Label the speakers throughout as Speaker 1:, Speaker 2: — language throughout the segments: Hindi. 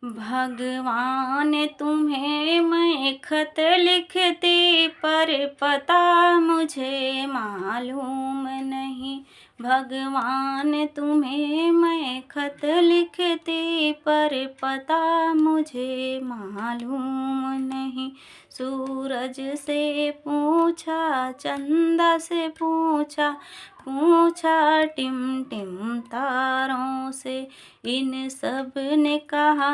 Speaker 1: भगवान तुम्हें मैं खत लिखती पर पता मुझे मालूम नहीं। भगवान तुम्हें मैं खत लिखती पर पता मुझे मालूम नहीं। सूरज से पूछा, चंदा से पूछा, पूछा टिम टिम तारों से, इन सब ने कहा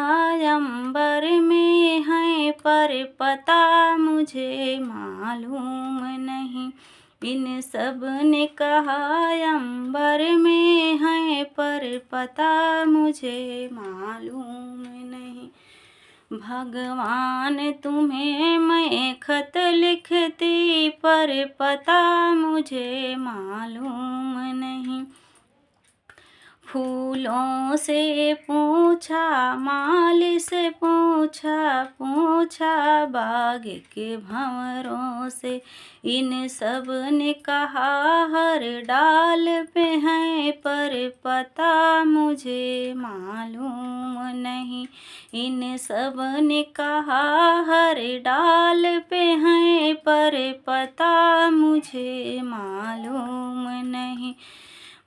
Speaker 1: अंबर में है पर पता मुझे मालूम नहीं। इन सब ने कहा अंबर में है पर पता मुझे मालूम नहीं। भगवान तुम्हें मैं खत लिखती पर पता मुझे मालूम नहीं। फूलों से पूछा, माली से पूछा, पूछा बाग के भंवरों से, इन सब ने कहा हर डाल पे हैं पर पता मुझे मालूम नहीं। इन सब ने कहा हर डाल पे हैं पर पता मुझे मालूम नहीं।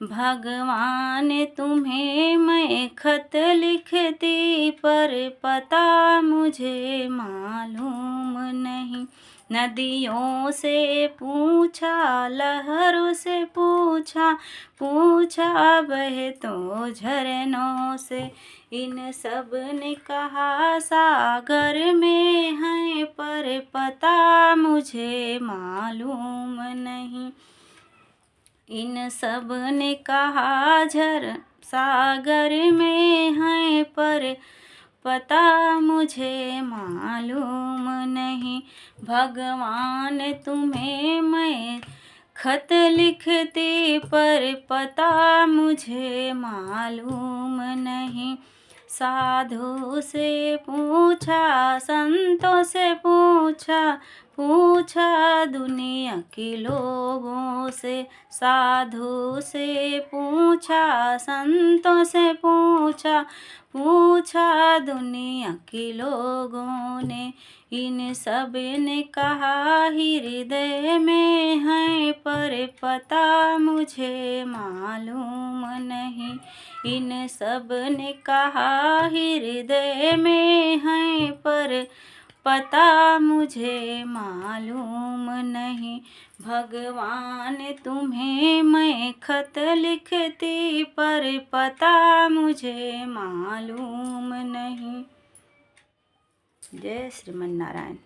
Speaker 1: भगवान तुम्हें मैं खत लिखती पर पता मुझे मालूम नहीं। नदियों से पूछा, लहरों से पूछा, पूछा बहे तो झरनों से, इन सब ने कहा सागर में है पर पता मुझे मालूम नहीं। इन सब ने कहा सागर में है पर पता मुझे मालूम नहीं। भगवान तुम्हें मैं खत लिखती पर पता मुझे मालूम नहीं। साधु से पूछा, संतों से पूछा, पूछा दुनिया के लोगों से, साधु से पूछा, संतों से पूछा, पूछा दुनिया के लोगों ने, इन सब ने कहा हृदय में है पर पता मुझे मालूम नहीं। इन सब ने कहा हृदय में है पर पता मुझे मालूम नहीं। भगवान तुम्हें मैं खत लिखती पर पता मुझे मालूम नहीं। जय श्रीमन नारायण।